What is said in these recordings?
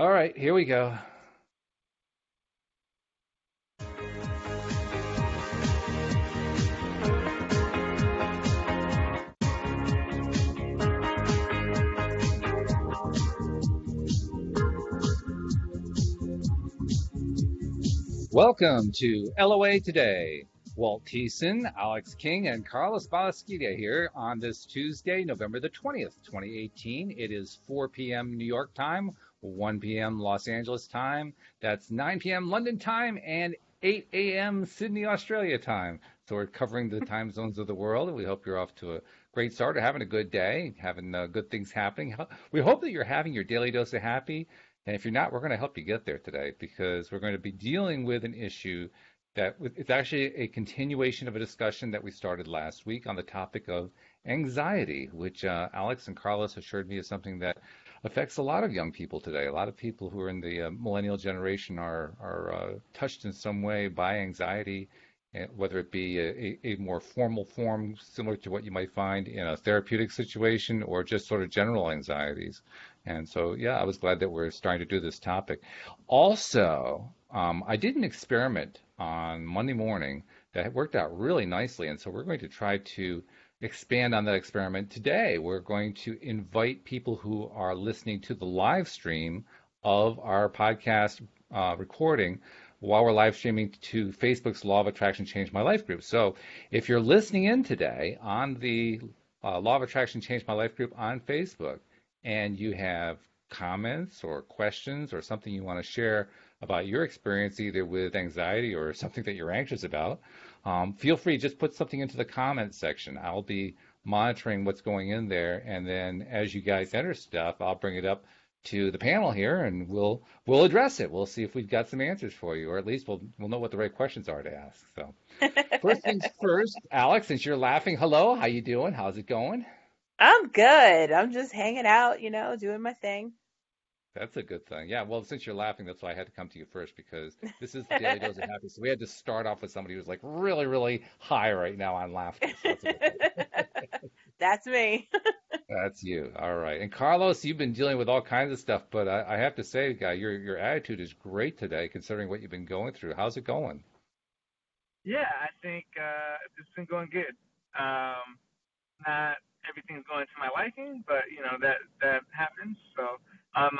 All right, here we go. Welcome to LOA Today. Walt Thiessen, Alyx King, and Carlos Balasquita here on this Tuesday, November the 20th, 2018. It is 4 p.m. New York time, 1 p.m. Los Angeles time. That's 9 p.m. London time and 8 a.m. Sydney, Australia time. So we're covering the time zones of the world, and we hope you're off to a great start or having a good day, having good things happening. We hope that you're having your daily dose of happy. And if you're not, we're going to help you get there today because we're going to be dealing with an issue that it's actually a continuation of a discussion that we started last week on the topic of anxiety, which Alyx and Carlos assured me is something that affects a lot of young people today. A lot of people who are in the millennial generation are touched in some way by anxiety, whether it be a more formal form similar to what you might find in a therapeutic situation or just sort of general anxieties. And so, yeah, I was glad that we're starting to do this topic. Also, I did an experiment on Monday morning that worked out really nicely. And so we're going to try to expand on that experiment today. We're going to invite people who are listening to the live stream of our podcast recording while we're live streaming to Facebook's Law of Attraction Changed My Life group. So if you're listening in today on the Law of Attraction Changed My Life group on Facebook, and you have comments or questions or something you want to share about your experience either with anxiety or something that you're anxious about, feel free to just put something into the comments section. I'll be monitoring what's going in there, and then as you guys enter stuff, I'll bring it up to the panel here, and we'll address it. We'll see if we've got some answers for you, or at least we'll know what the right questions are to ask. So, first things first, Alyx, since you're laughing, hello, how you doing? How's it going? I'm good. I'm just hanging out, doing my thing. That's a good thing. Yeah, well, since you're laughing, that's why I had to come to you first because this is the Daily Dose of Happy. So we had to start off with somebody who's like really, really high right now on laughter. So that's a good thing. That's me. That's you. All right. And Carlos, you've been dealing with all kinds of stuff, but I have to say, guy, your attitude is great today considering what you've been going through. How's it going? Yeah, I think it's been going good. Not everything's going to my liking, but that happens. So I'm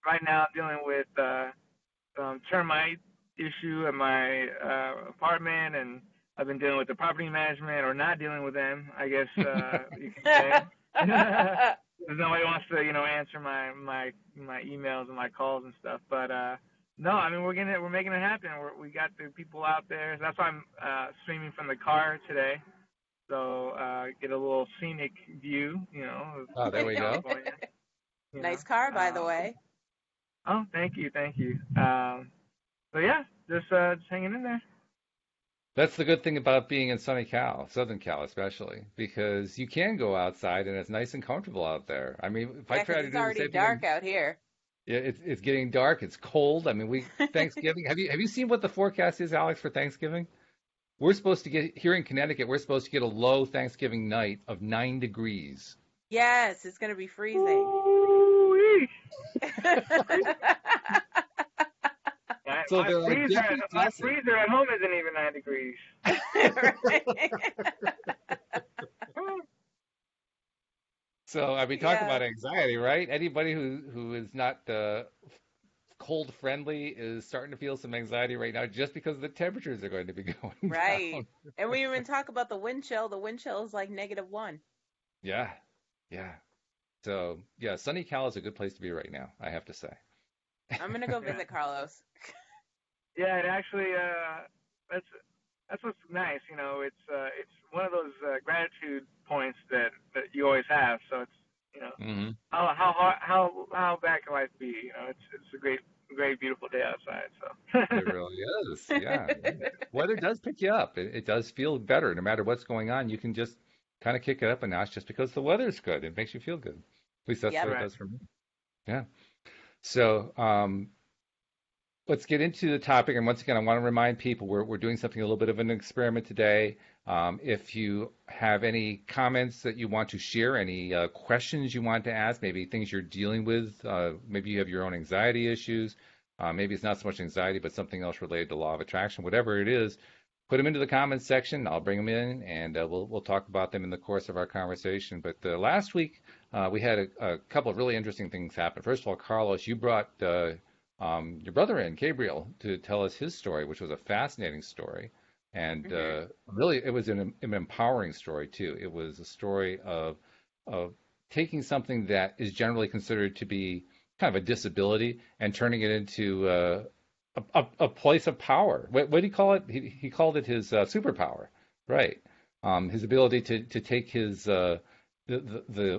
right now dealing with some termite issue at my apartment, and I've been dealing with the property management, or not dealing with them, I guess you can say. Because nobody wants to, answer my emails and my calls and stuff. But no, I mean we're making it happen. We got the people out there. That's why I'm streaming from the car today. So get a little scenic view, Oh, of there we go. California. You know. Nice car, by the way. Oh, thank you, thank you. So yeah, just hanging in there. That's the good thing about being in sunny Cal, Southern Cal especially, because you can go outside and it's nice and comfortable out there. I mean, if I Yeah, try 'cause to it's do the already same thing, dark out here. yeah, it's getting dark, it's cold. I mean, we Thanksgiving. Have you seen what the forecast is, Alyx, for Thanksgiving? We're supposed to get here in Connecticut. We're supposed to get a low Thanksgiving night of 9 degrees. Yes, it's gonna be freezing. Ooh-wee. My, So my they're like, freezer, get your my blessing. freezer at home isn't even 9 degrees. So I mean, talk Yeah, about anxiety, right? Anybody who is not cold friendly is starting to feel some anxiety right now just because the temperatures are going to be going right. down. And we even talk about the wind chill. The wind chill is like -1. Yeah, yeah. So yeah, sunny Cal is a good place to be right now, I have to say. I'm gonna go Yeah, visit Carlos. yeah. It actually, that's that's what's nice. It's one of those gratitude points that you always have. So it's Hmm. how bad can life be? It's a great beautiful day outside. It So really is. Yeah. Weather does pick you up. It does feel better. No matter what's going on, you can just kind of kick it up a notch just because the weather's good. It makes you feel good. At least that's Yep. what it right. does for me. Yeah. So let's get into the topic. And once again, I want to remind people we're doing something a little bit of an experiment today. If you have any comments that you want to share, any questions you want to ask, maybe things you're dealing with, maybe you have your own anxiety issues, maybe it's not so much anxiety, but something else related to law of attraction, whatever it is, put them into the comments section. I'll bring them in, and we'll talk about them in the course of our conversation. But last week we had a couple of really interesting things happen. First of all, Carlos, you brought your brother in, Gabriel, to tell us his story, which was a fascinating story. And really, it was an empowering story too. It was a story of taking something that is generally considered to be kind of a disability and turning it into a place of power. What did he call it? He called it his superpower, right? His ability to take his the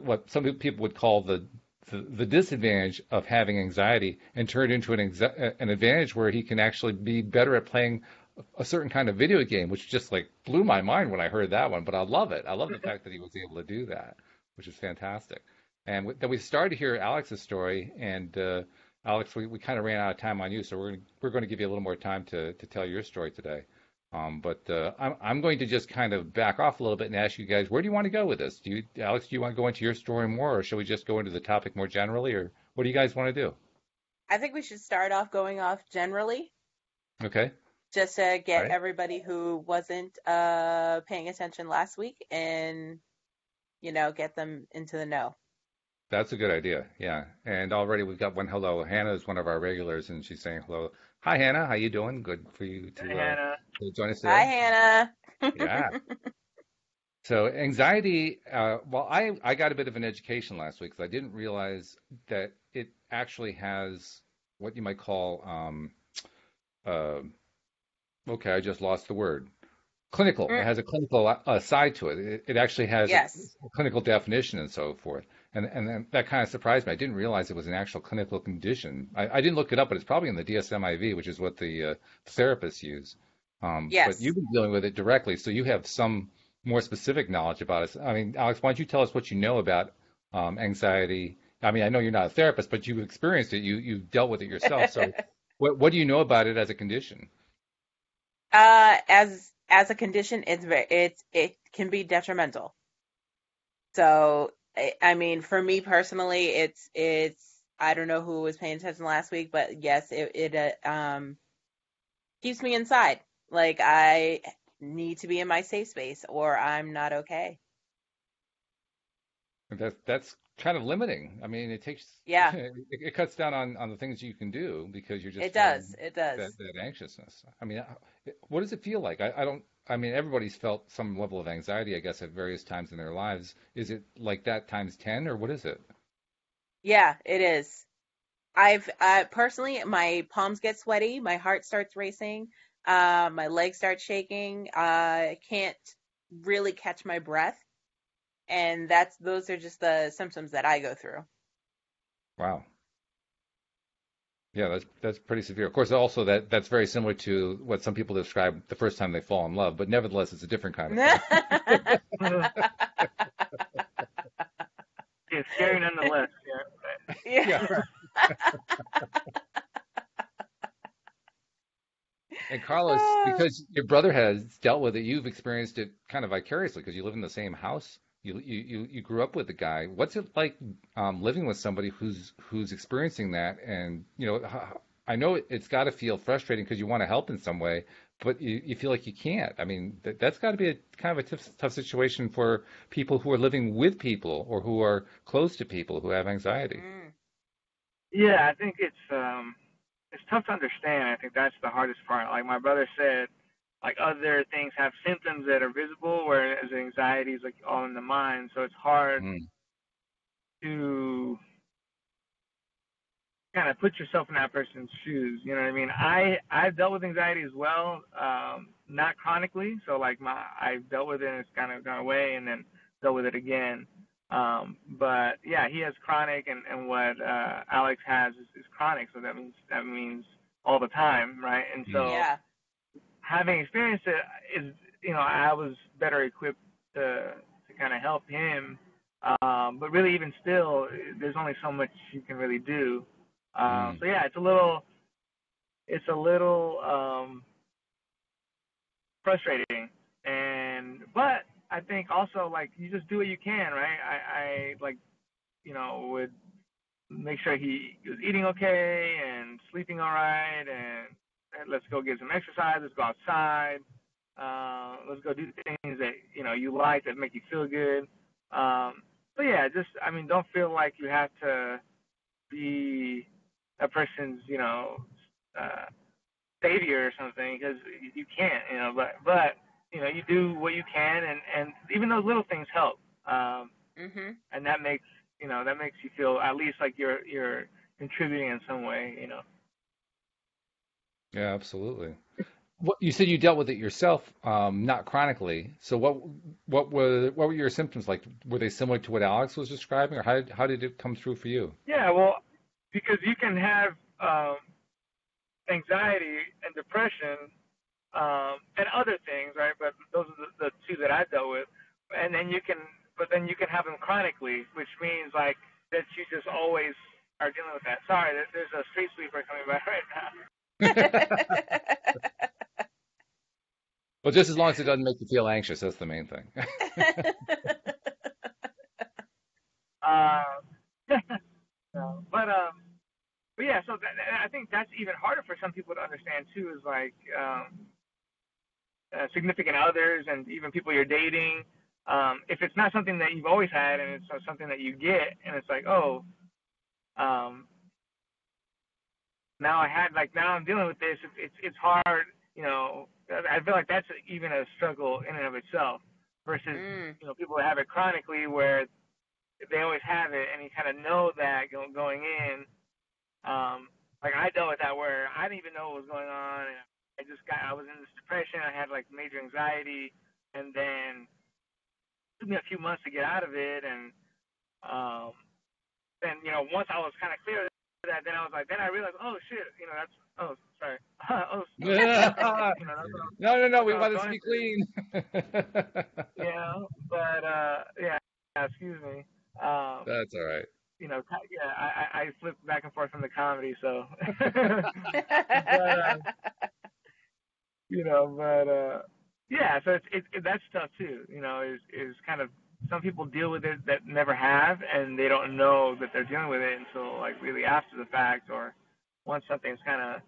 what some people would call the disadvantage of having anxiety and turn it into an advantage where he can actually be better at playing a certain kind of video game, which just like blew my mind when I heard that one. But I love it. I love the fact that he was able to do that, which is fantastic. And then we started to hear Alex's story, and Alex, we kind of ran out of time on you, so we're going to give you a little more time to tell your story today. But I'm going to just kind of back off a little bit and ask you guys, where do you want to go with this? Alex, do you want to go into your story more, or should we just go into the topic more generally, or what do you guys want to do? I think we should start off going off generally, Okay. just to All get right. everybody who wasn't paying attention last week and, get them into the know. That's a good idea. Yeah. And already we've got one hello. Hannah is one of our regulars, and she's saying hello. Hi, Hannah. How you doing? Good for you Hey, Hannah. to join us Hi, today. Hannah. Yeah. So anxiety, well, I got a bit of an education last week because I didn't realize that it actually has what you might call, uh, okay, I just lost the word. Clinical. It Mm, has a clinical side to it. It actually has a yes. clinical definition and so forth. And then that kind of surprised me. I didn't realize it was an actual clinical condition. I didn't look it up, but it's probably in the DSM-IV, which is what the therapists use. But Yes. you've been dealing with it directly, so you have some more specific knowledge about it. I mean, Alex, why don't you tell us what you know about anxiety? I mean, I know you're not a therapist, but you've experienced it. You've dealt with it yourself. So what do you know about it as a condition? As a condition, it can be detrimental. So, I mean, for me personally, it's I don't know who was paying attention last week, but yes, it keeps me inside. Like I need to be in my safe space, or I'm not okay. That's kind of limiting. I mean, it takes Yeah, it cuts down on the things you can do because you're just it feeling does. It does. that anxiousness. I mean, what does it feel like? I don't. I mean, everybody's felt some level of anxiety, I guess, at various times in their lives. Is it like that times 10, or what is it? Yeah, it is. Personally, my palms get sweaty, my heart starts racing, my legs start shaking. I can't really catch my breath, and those are just the symptoms that I go through. Wow. Yeah, that's pretty severe. Of course, also that's very similar to what some people describe the first time they fall in love, but nevertheless, it's a different kind of thing. It's scary nonetheless. Yeah, Yeah. right. And Carlos, because your brother has dealt with it, you've experienced it kind of vicariously because you live in the same house. You grew up with the guy. What's it like living with somebody who's experiencing that? And I know it's got to feel frustrating because you want to help in some way, but you feel like you can't. I mean, that's got to be a kind of a tough situation for people who are living with people or who are close to people who have anxiety. Mm, Yeah, I think it's tough to understand. I think that's the hardest part. Like my brother said, like other things have symptoms that are visible, whereas anxiety is like all in the mind. So it's hard Mm, to kind of put yourself in that person's shoes. You know what I mean? I've dealt with anxiety as well, not chronically. So like I've dealt with it and it's kind of gone away, and then dealt with it again. But yeah, he has chronic, and what Alyx has is chronic. So that means all the time, right? And mm, so yeah. having experienced it is, I was better equipped to kind of help him. But really, even still, there's only so much you can really do. mm. So yeah, it's a little frustrating, and But I think also like you just do what you can, right? I like would make sure he was eating okay and sleeping all right, and let's go get some exercise. Let's go outside. Let's go do things that you like that make you feel good. So yeah, just don't feel like you have to be a person's savior or something, because you can't. But you do what you can, and even those little things help. And that makes you feel at least like you're contributing in some way. Yeah, absolutely. What you said you dealt with it yourself, not chronically. So what were your symptoms like? Were they similar to what Alyx was describing, or how did it come through for you? Yeah, well, because you can have anxiety and depression and other things, right? But those are the two that I dealt with. And then you can have them chronically, which means like that you just always are dealing with that. Sorry, there's a street sweeper coming by right now. Well, just as long as it doesn't make you feel anxious, that's the main thing. No, but yeah, so I think that's even harder for some people to understand too. Is like significant others and even people you're dating. If it's not something that you've always had and it's something that you get, and it's like, oh, now I'm dealing with this. It's hard. I feel like that's even a struggle in and of itself. Versus people that have it chronically, where they always have it, and you kind of know that going in. Like I dealt with that where I didn't even know what was going on, and I was in this depression. I had like major anxiety, and then it took me a few months to get out of it. And then once I was kind of clear of that, then I realized, oh shit, that's sorry, No, we that's want this to be clean. But excuse me. That's all right. I flip back and forth from the comedy, so. Yeah, so it's that's tough too. Is kind of some people deal with it that never have, and they don't know that they're dealing with it until like really after the fact, or once something's kind of.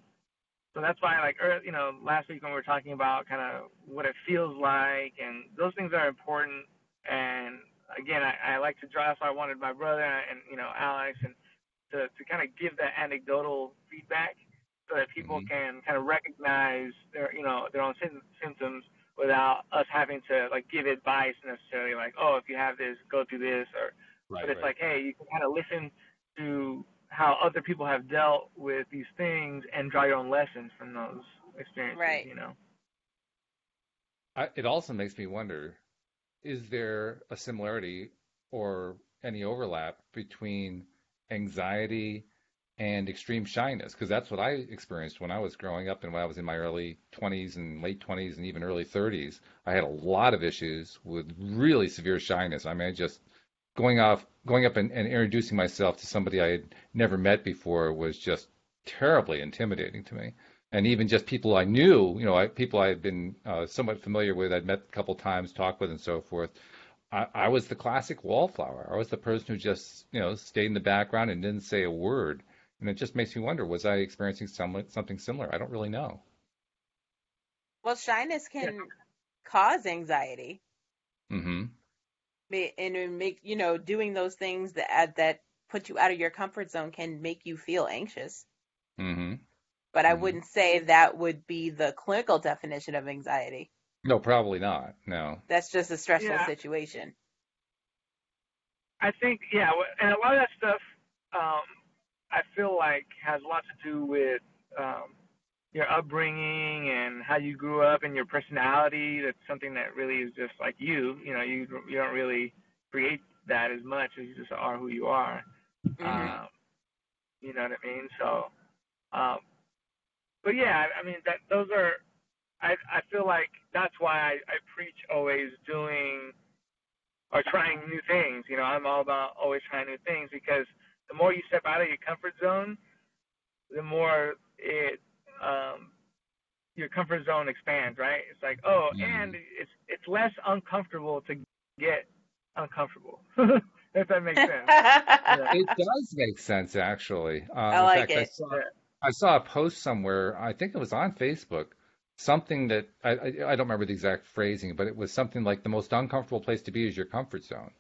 So that's why, like, last week when we were talking about kind of what it feels like, and those things are important. And again, I like to draw. That's why I wanted my brother and Alyx, and to kind of give that anecdotal feedback so that people can kind of recognize their own symptoms without us having to like give advice necessarily, like, oh, if you have this, go through this, or. Right, but it's right. like, hey, you can kind of listen to how other people have dealt with these things and draw your own lessons from those experiences. Right. It also makes me wonder, is there a similarity or any overlap between anxiety and extreme shyness? Because that's what I experienced when I was growing up and when I was in my early 20s and late 20s and even early 30s. I had a lot of issues with really severe shyness. I mean, just going up and introducing myself to somebody I had never met before was just terribly intimidating to me. And even just people I knew, people I had been somewhat familiar with, I'd met a couple times, talked with, and so forth. I was the classic wallflower. I was the person who just, stayed in the background and didn't say a word. And it just makes me wonder, was I experiencing something similar? I don't really know. Well, shyness can cause anxiety. Mm-hmm. And it make doing those things that put you out of your comfort zone can make you feel anxious. Mm-hmm. But I wouldn't say that would be the clinical definition of anxiety. No, probably not. No. That's just a stressful situation. I think, and a lot of that stuff, I feel like has a lot to do with your upbringing and how you grew up and your personality. That's something that really is just like you. You don't really create that as much as you just are who you are. Mm-hmm. You know what I mean? So, but yeah, I mean that those are. I feel like that's why I preach always doing or trying new things. I'm all about always trying new things, because the more you step out of your comfort zone, the more it your comfort zone expands, right? It's like, oh, and Mm. it's less uncomfortable to get uncomfortable. If that makes sense. Yeah. It does make sense, actually. I In like fact, it. Yeah. I saw a post somewhere. I think it was on Facebook. Something that I don't remember the exact phrasing, but it was something like the most uncomfortable place to be is your comfort zone.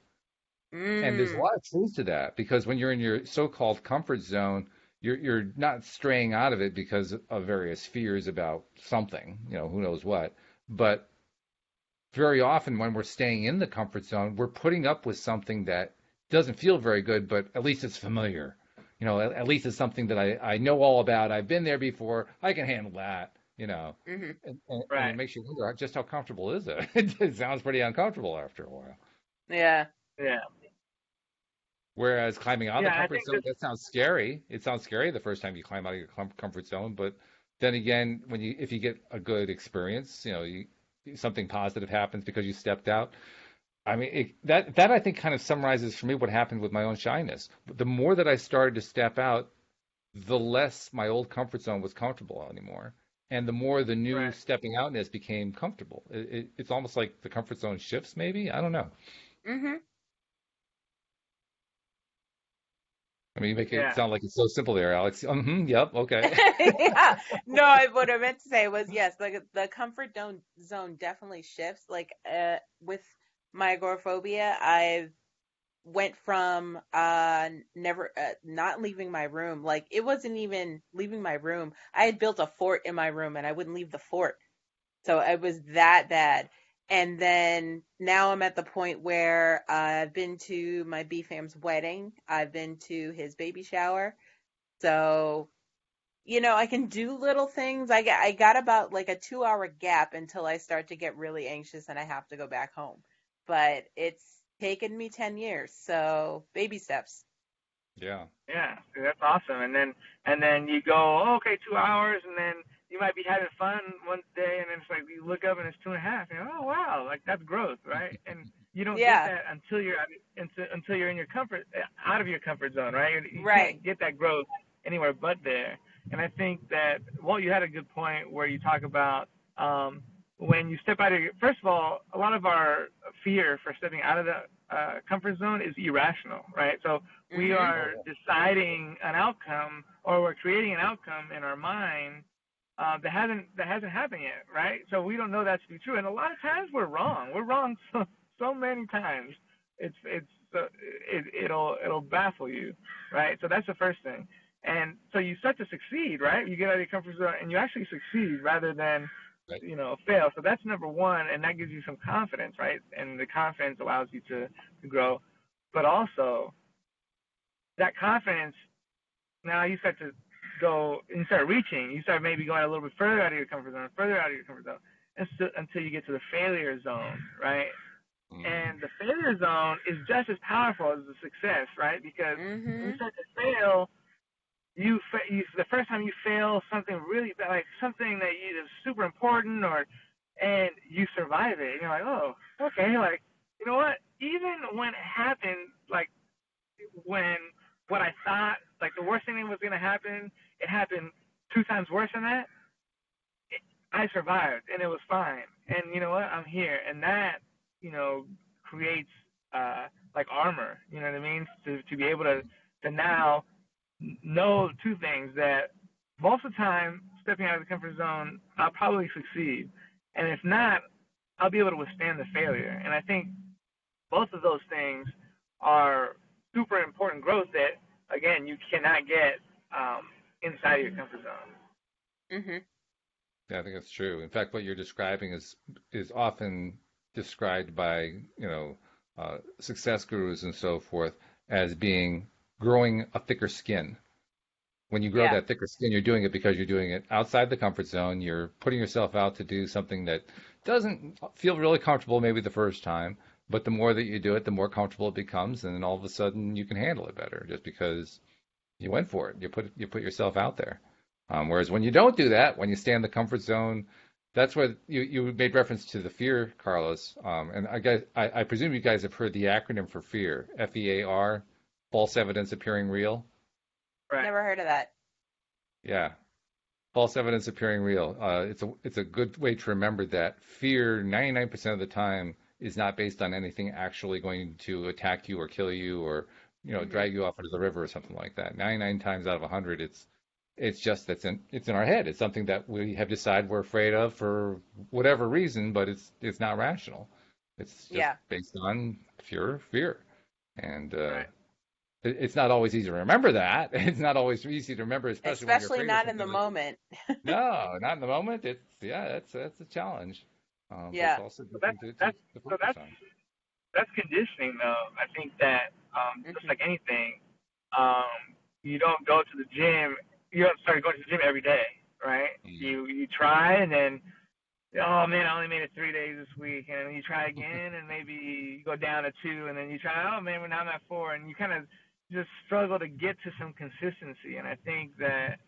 And there's a Mm. lot of truth to that because when you're in your so-called comfort zone, you're not straying out of it because of various fears about something, who knows what. But very often when we're staying in the comfort zone, we're putting up with something that doesn't feel very good, but at least it's familiar. At least it's something that I know all about. I've been there before. I can handle that. Hmm. And it Right. makes you wonder just how comfortable is it? It sounds pretty uncomfortable after a while. Yeah. Yeah. Whereas climbing out of the Yeah. I comfort think zone, this. that sounds scary. It sounds scary the first time you climb out of your comfort zone, but then again, if you get a good experience, something positive happens because you stepped out. I mean, that I think kind of summarizes for me what happened with my own shyness. The more that I started to step out, the less my old comfort zone was comfortable anymore, and the more the new Right. stepping outness became comfortable. It's almost like the comfort zone shifts, maybe. I don't know. Hmm. I mean, you make it Yeah. sound like it's so simple there, Alex. Yep, okay. Yeah. No, what I meant to say was yes, the comfort zone definitely shifts. Like with my agoraphobia, I went from never not leaving my room. Like it wasn't even leaving my room. I had built a fort in my room and I wouldn't leave the fort. So it was that bad. And then now I'm at the point where I've been to my BFAM's wedding. I've been to his baby shower. So, I can do little things. I got about like a 2 hour gap until I start to get really anxious and I have to go back home. But it's taken me 10 years. So baby steps. Yeah. Yeah. See, that's awesome. And then you go, oh, okay, 2 hours, and then you might be having fun one day, and then it's like you look up and it's 2.5. And you're, oh wow, like that's growth, right? And you don't get Yeah, that until you're in your out of your comfort zone, right? You right. can't get that growth anywhere but there. And I think that, well, you had a good point where you talk about when you step out of first of all, a lot of our fear for stepping out of the comfort zone is irrational, right? So we Mhm. are deciding an outcome, or we're creating an outcome in our mind that hasn't happened yet, right? So we don't know that to be true, and a lot of times we're wrong. We're wrong so many times. It'll baffle you, right? So that's the first thing. And so you start to succeed, right? You get out of your comfort zone and you actually succeed rather than Right. fail. So that's number one, and that gives you some confidence, right? And the confidence allows you to grow. But also that confidence, now you start to go, you start reaching, you start maybe going a little bit further out of your comfort zone, further out of your comfort zone, until you get to the failure zone, right? Mm. And the failure zone is just as powerful as the success, right? Because when you Mhm. start to fail, the first time you fail something really bad, like something that is super important, and you survive it, and you're like, oh, okay, like, you know what? Even when it happened, like when what I thought, like the worst thing that was gonna happen, it happened 2 times worse than that. I survived, and it was fine. And you know what? I'm here, and that, you know, creates like armor. You know what I mean? To be able to now know two things, that most of the time, stepping out of the comfort zone, I'll probably succeed, and if not, I'll be able to withstand the failure. And I think both of those things are super important growth that, again, you cannot get inside of your comfort zone. Mhm. Yeah, I think that's true. In fact, what you're describing is often described by, success gurus and so forth as being growing a thicker skin. When you grow Yeah. that thicker skin, you're doing it because you're doing it outside the comfort zone. You're putting yourself out to do something that doesn't feel really comfortable maybe the first time, but the more that you do it, the more comfortable it becomes, and then all of a sudden you can handle it better just because you went for it. You put yourself out there. Whereas when you don't do that, when you stay in the comfort zone, that's where you made reference to the fear, Carlos. And I presume you guys have heard the acronym for fear, FEAR, false evidence appearing real. Right. Never heard of that. Yeah. false evidence appearing real. It's a good way to remember that fear 99% of the time is not based on anything actually going to attack you or kill you or Hmm. drag you off into the river or something like that. 99 times out of 100, it's just it's in our head. It's something that we have decided we're afraid of for whatever reason, but it's not rational. It's just Yeah, based on pure fear, and Right. it's not always easy to remember that. It's not always easy to remember, especially when you're especially afraid of not in the something like moment. no, not in the moment. It's yeah, that's a challenge, but it's Yeah. also a So good thing to focus on. that's conditioning though. I think that just Hmm. like anything, you don't go to the gym. You don't start going to the gym every day, right? Mm. You try and then oh man, I only made it 3 days this week, and then you try again, and maybe you go down to two, and then you try, oh man, well, now I'm at four, and you kind of just struggle to get to some consistency. And I think that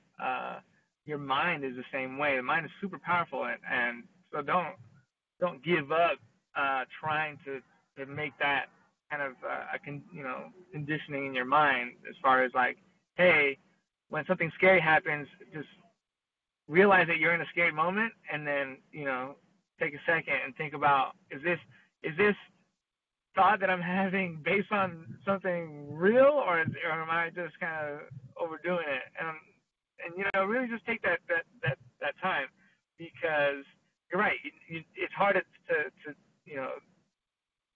your mind is the same way. The mind is super powerful, and so don't give up trying to make that kind of conditioning in your mind as far as like, hey, when something scary happens, just realize that you're in a scary moment, and then take a second and think about is this thought that I'm having based on something real, or am I just kind of overdoing it? And really just take that time, because you're right. It's hard to you know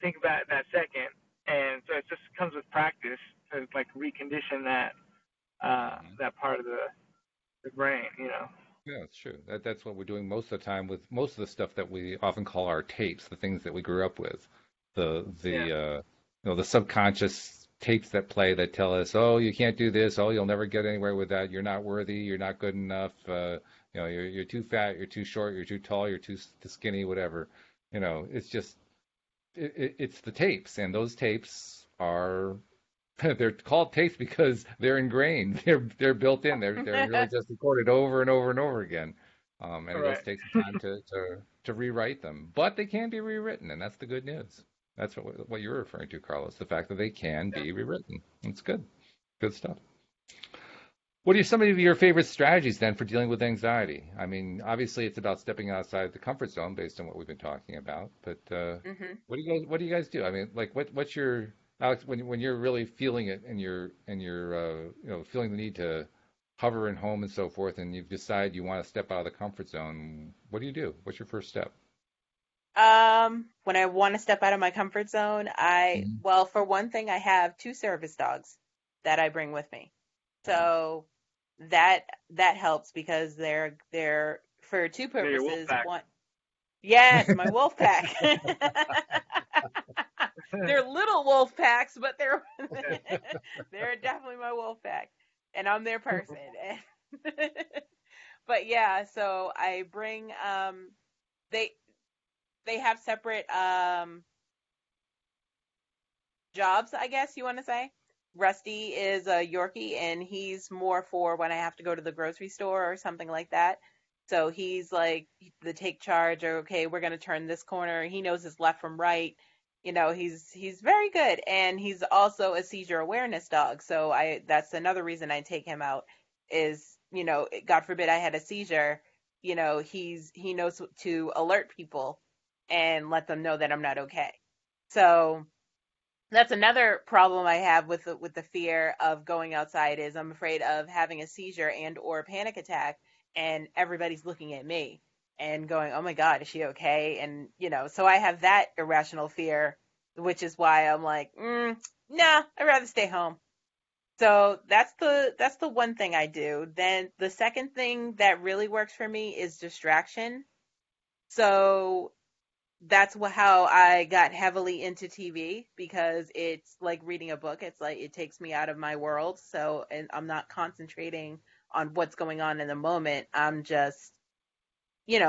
think about that second, and so it just comes with practice to like recondition Hmm. that part of the brain. Yeah, it's true. That's what we're doing most of the time with most of the stuff that we often call our tapes, the things that we grew up with, Yeah. the subconscious tapes that play that tell us, oh, you can't do this, oh, you'll never get anywhere with that, you're not worthy, you're not good enough, you're too fat, you're too short, you're too tall, you're too skinny, whatever. It's just it's the tapes, and those tapes are they're called tapes because they're ingrained. They're built in. They're really just recorded over and over and over again. And All it does right. take some time to rewrite them, but they can be rewritten, and that's the good news. That's what you're referring to, Carlos. The fact that they can Yeah. be rewritten. It's good. Good stuff. What are some of your favorite strategies then for dealing with anxiety? I mean, obviously it's about stepping outside the comfort zone based on what we've been talking about, but Hmm. what do you guys do? I mean, like what's your Alex when you're really feeling it and you're feeling the need to hover in home and so forth, and you've decided you want to step out of the comfort zone, what do you do? What's your first step? When I want to step out of my comfort zone, Mhm. well, for one thing, I have two service dogs that I bring with me. Wow. So that helps because they're for two They're your wolf purposes. pack. One, yes, my wolf pack. They're little wolf packs, but they're Yeah. they're definitely my wolf pack, and I'm their person. But yeah, so I bring they they have separate jobs, I guess you want to say. Rusty is a Yorkie, and he's more for when I have to go to the grocery store or something like that. So he's like the take charge, or okay, we're gonna turn this corner. He knows his left from right. He's very good, and he's also a seizure awareness dog. So I that's another reason I take him out is God forbid I had a seizure. He knows to alert people and let them know that I'm not okay. So that's another problem I have with the fear of going outside is I'm afraid of having a seizure and or a panic attack, and everybody's looking at me and going, "Oh my God, is she okay?" And so I have that irrational fear, which is why I'm like, nah, I'd rather stay home. So that's the one thing I do. Then the second thing that really works for me is distraction. So that's how I got heavily into TV because it's like reading a book. It's like it takes me out of my world. So, and I'm not concentrating on what's going on in the moment. I'm just,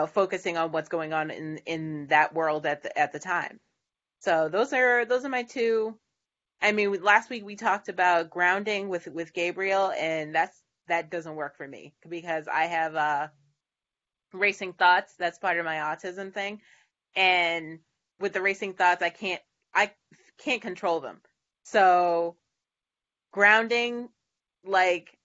focusing on what's going on in that world at the time. So those are my two. I mean, last week we talked about grounding with Gabriel, and that doesn't work for me because I have racing thoughts. That's part of my autism thing, and with the racing thoughts I can't control them. So grounding, like,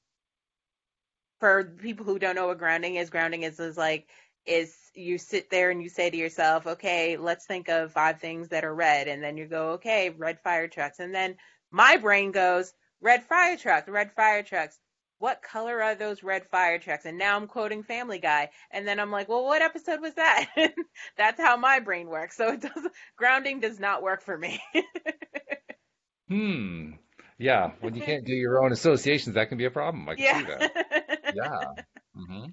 for people who don't know what grounding is like, is you sit there and you say to yourself, okay, let's think of 5 things that are red. And then you go, okay, red fire trucks. And then my brain goes, red fire trucks, red fire trucks. What color are those red fire trucks? And now I'm quoting Family Guy. And then I'm like, well, what episode was that? That's how my brain works. So grounding does not work for me. Hmm. Yeah, when you can't do your own associations, that can be a problem. I can Yeah. see that. Yeah. hmm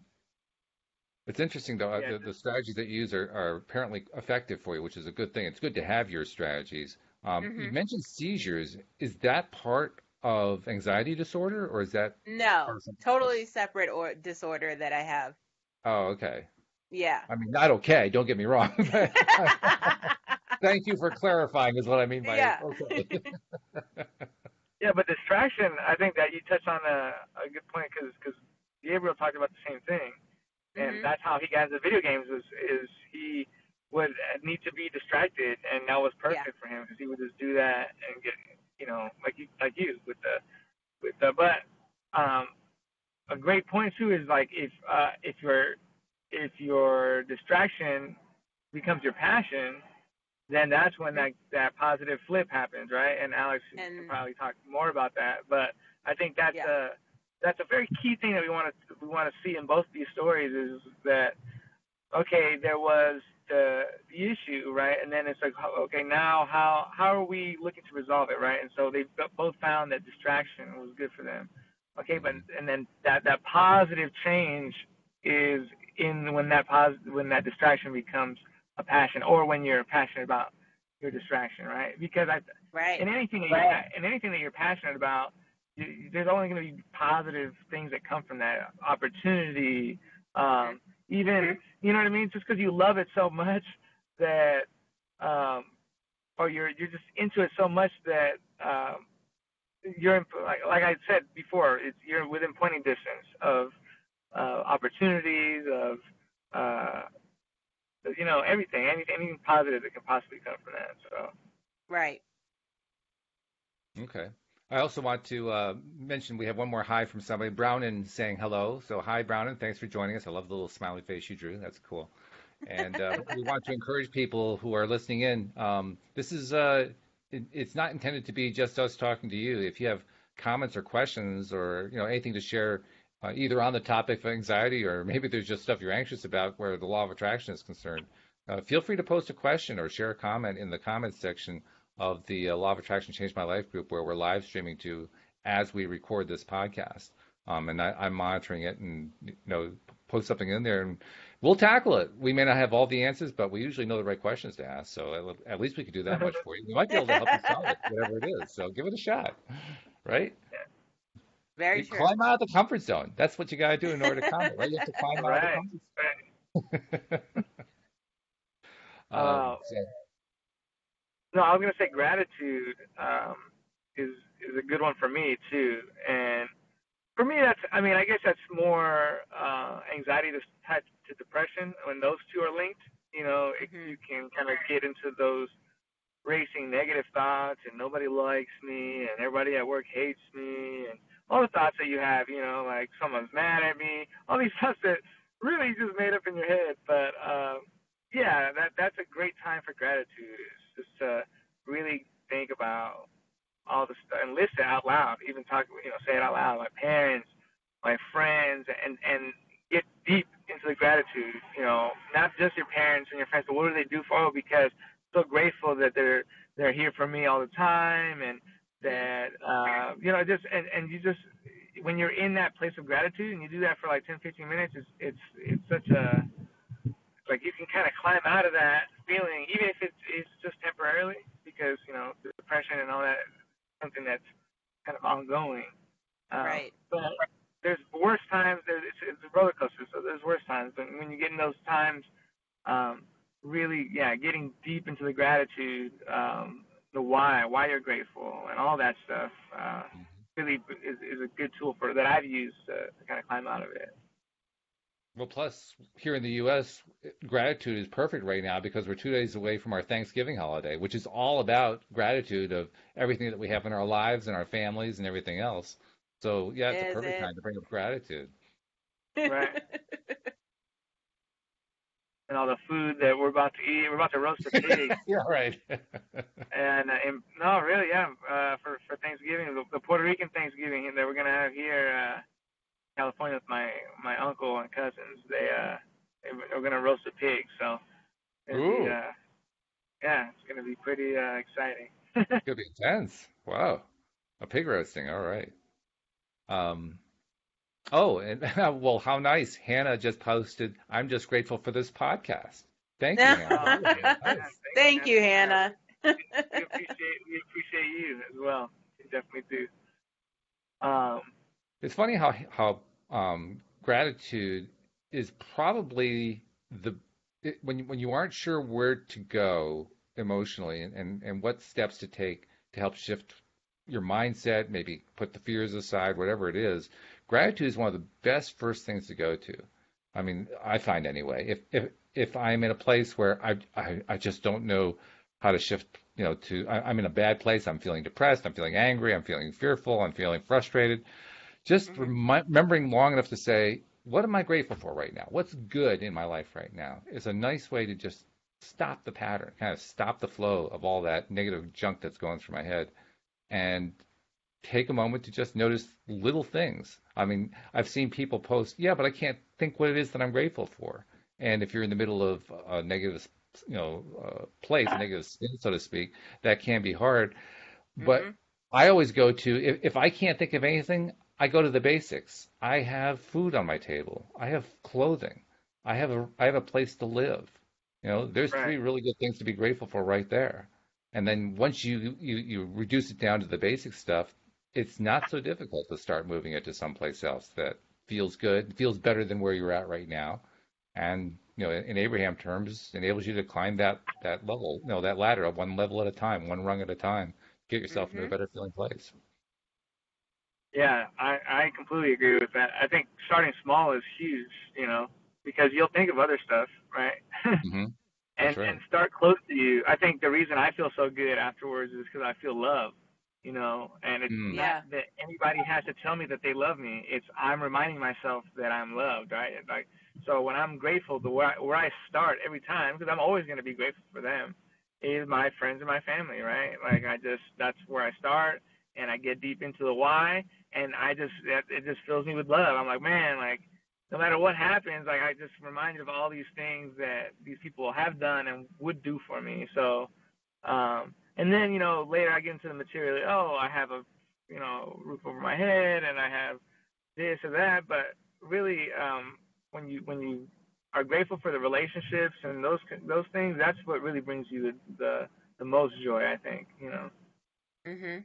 It's interesting though. Yeah. The strategies that you use are apparently effective for you, which is a good thing. It's good to have your strategies. You hmm mentioned seizures. Is that part of anxiety disorder, or is that No, part of something totally else? separate or disorder that I have. Oh, okay. Yeah. I mean, not okay. Don't get me wrong, but thank you for clarifying. Is what I mean by Yeah. okay. Yeah, but distraction, I think that you touched on a good point because Gabriel talked about the same thing, and hmm that's how he got into video games is he would need to be distracted, and that was Yeah. perfect for him because he would just do that and get like you with the but um a great point too is like if your distraction becomes your passion, then that's when hmm that positive flip happens, right? And Alyx can And probably talk more about that. But I think yeah. that's a very key thing that we want to see in both these stories is that okay, there was the issue, right? And then it's like okay, now how are we looking to resolve it, right? And so they both found that distraction was good for them. Okay, but Mhm. and then that positive change is in when that distraction becomes a passion, or when you're passionate about your distraction, right? Because Right. in anything that you're passionate about, there's only going to be positive things that come from that opportunity. hmm Even you know what I mean? Just because you love it so much that, um, or you're just into it so much that you're like I said before, you're within pointing distance of opportunities of uh, anything positive that can possibly come from that. So Right. Okay. I also want to mention we have one more hi from somebody. Brownon saying hello. So hi, Brownon. Thanks for joining us. I love the little smiley face you drew. That's cool. And we want to encourage people who are listening in. This is it's not intended to be just us talking to you. If you have comments or questions or anything to share, either on the topic of anxiety or maybe there's just stuff you're anxious about where the law of attraction is concerned, feel free to post a question or share a comment in the comments section of the Law of Attraction Changed My Life group where we're live streaming to as we record this podcast. And I'm monitoring it and post something in there and we'll tackle it. We may not have all the answers, but we usually know the right questions to ask. So at least we could do that much for you. We might be able to help you solve it, whatever it is. So give it a shot, right? Very You true. climb out of the comfort zone. That's what you got to do in order to combat, right? You have to climb out of the right, comfort right. zone. Uh, So, no, I was gonna say gratitude is a good one for me too, and for me that's I guess that's more anxiety that's tied to depression when those two are linked. hmm You can kind of get into those racing negative thoughts and nobody likes me and everybody at work hates me and all the thoughts that you have, like someone's mad at me, all these thoughts that really just made up in your head. But yeah, that's a great time for gratitude. It's just to really think about all the stuff and list it out loud, even talk, say it out loud. My parents, my friends, and get deep into the gratitude. Not just your parents and your friends, but what do they do for you? Because I'm so grateful that they're here for me all the time, and that just and you just when you're in that place of gratitude and you do that for like 10, 15 minutes, it's such a like you can kind of climb out of that feeling, even if it's just temporarily, because the depression and all that is something that's kind of ongoing. Right. But there's worse times. It's a roller coaster, so there's worse times. But when you get in those times, really, yeah, getting deep into the gratitude, the why you're grateful, and all that stuff, really is a good tool for that I've used to kind of climb out of it. well, plus here in the U.S., gratitude is perfect right now because we're 2 days away from our Thanksgiving holiday, which is all about gratitude of everything that we have in our lives and our families and everything else. So yeah, it's a Is perfect it? time to bring up gratitude. Right. And all the food that we're about to eat. We're about to roast a pig. Yeah, right. And no, really, yeah. For Thanksgiving, the Puerto Rican Thanksgiving that we're gonna have here, California with my uncle and cousins. We're gonna roast a pig, so it'll be Ooh, yeah, it's gonna be pretty exciting. could be intense. Wow. A pig roasting. All right. Um, oh, and well, how nice. Hannah just posted, I'm just grateful for this podcast. Thank you, Hannah. Oh, Really yeah, nice. Thank you, Hannah. we appreciate you as well. We definitely do. Um, It's funny how gratitude is probably when you aren't sure where to go emotionally and what steps to take to help shift your mindset, maybe put the fears aside, whatever it is. Gratitude is one of the best first things to go to. I mean, I find anyway. If I'm in a place where I just don't know how to shift, I'm in a bad place. I'm feeling depressed. I'm feeling angry. I'm feeling fearful. I'm feeling frustrated. Just Hmm. remembering long enough to say, what am I grateful for right now? What's good in my life right now? Is a nice way to just stop the pattern, kind of stop the flow of all that negative junk that's going through my head, and take a moment to just notice little things. I mean, I've seen people post, yeah, but I can't think what it is that I'm grateful for. And if you're in the middle of a negative, place, a negative spin, so to speak, that can be hard. But Hmm. I always go to, if I can't think of anything, I go to the basics. I have food on my table. I have clothing. I have a place to live. There's right. three really good things to be grateful for right there. And then once you reduce it down to the basic stuff, it's not so difficult to start moving it to someplace else that feels good, feels better than where you're at right now. And in Abraham terms, enables you to climb that level, that ladder of one level at a time, one rung at a time, get yourself into a Hmm. better feeling place. Yeah, I completely agree with that. I think starting small is huge, because you'll think of other stuff, right? Hmm. and That's right. start close to you. I think the reason I feel so good afterwards is because I feel love, and it's Mm. not Yeah. that anybody has to tell me that they love me. It's I'm reminding myself that I'm loved, right? Like so when I'm grateful, where I start every time, because I'm always going to be grateful for them, is my friends and my family, right? Like that's where I start, and I get deep into the why, and it just fills me with love. I'm like, man, like no matter what happens, like I just reminded of all these things that these people have done and would do for me. So, and then later I get into the material. Oh, I have a roof over my head, and I have this or that. But really, when you are grateful for the relationships and those things, that's what really brings you the most joy. I think. Hmm.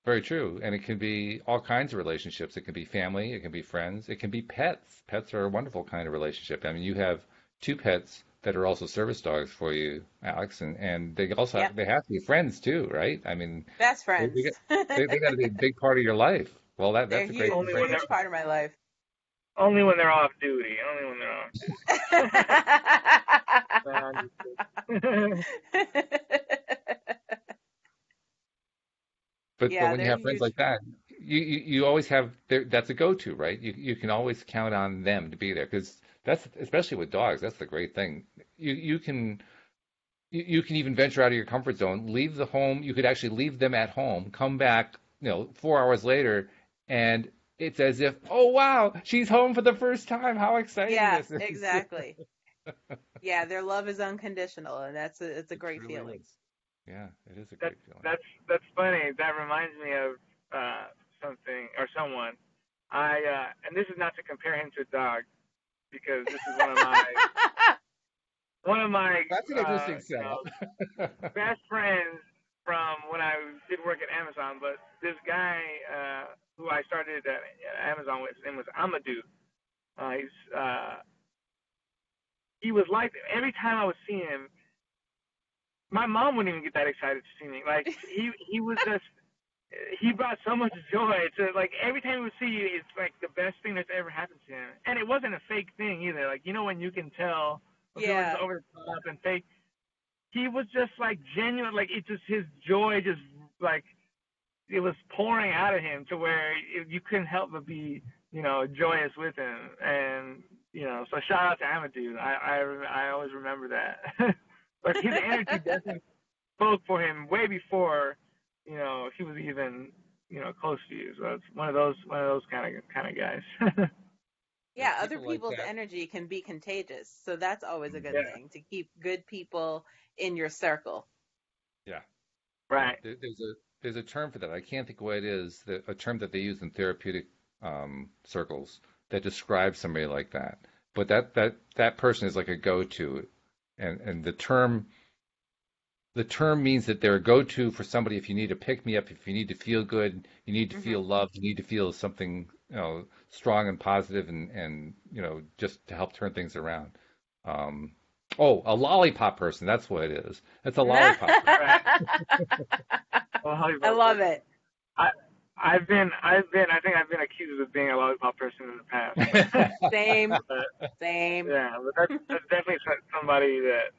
Very true. And it can be all kinds of relationships. It can be family, it can be friends, it can be pets. Pets are a wonderful kind of relationship. I mean, you have two pets that are also service dogs for you, Alex, and they also Yep. they have to be friends too, right? I mean, Best they, friends. they got they got to be a big part of your life. Well, They're that's a great huge, Only great when huge they're part of my life. only when they're off duty. Only when they're off duty. No, I'm just kidding. But Yeah, when you they're have friends huge. like that, you always have that's a go-to, right? You can always count on them to be there because that's especially with dogs. That's the great thing. You can even venture out of your comfort zone, leave the home. You could actually leave them at home, come back, 4 hours later, and it's as if, oh wow, she's home for the first time. How exciting Yeah, this is! exactly. Yeah, their love is unconditional, and it's a It great truly feeling. is. Yeah, it is a that great feeling. that's funny. That reminds me of something or someone. And this is not to compare him to a dog because this is one of my That's an interesting setup. best friends from when I did work at Amazon. But this guy who I started at Amazon with, his name was Amadou. He was like every time I would see him, my mom wouldn't even get that excited to see me. Like he was just he brought so much joy to like every time we would see you, it's like the best thing that's ever happened to him. And it wasn't a fake thing either. Like when you can tell when people are just Yeah. over the top and fake. He was just like genuine. Like it just his joy like it was pouring out of him to where you couldn't help but be joyous with him. And, so shout out to Amadou. I always remember that. But his energy definitely spoke for him way before, he was even, close to you. So it's one of those kind of guys. Yeah, other People like people's that. energy can be contagious. So that's always a good Yeah. thing, to keep good people in your circle. Yeah. Right. There's a term for that. I can't think of what it is. A term that they use in therapeutic circles that describes somebody like that. But that person is like a go-to, and the term means that they're a go-to for somebody if you need to pick me up, if you need to feel good, you need to Hmm. feel loved, you need to feel something, strong and positive and just to help turn things around. Um, a lollipop person. That's what it is. That's a lollipop person. Right. Well, I love it. I think I've been accused of being a lollipop person in the past. Same, But, same. yeah, but that's definitely somebody that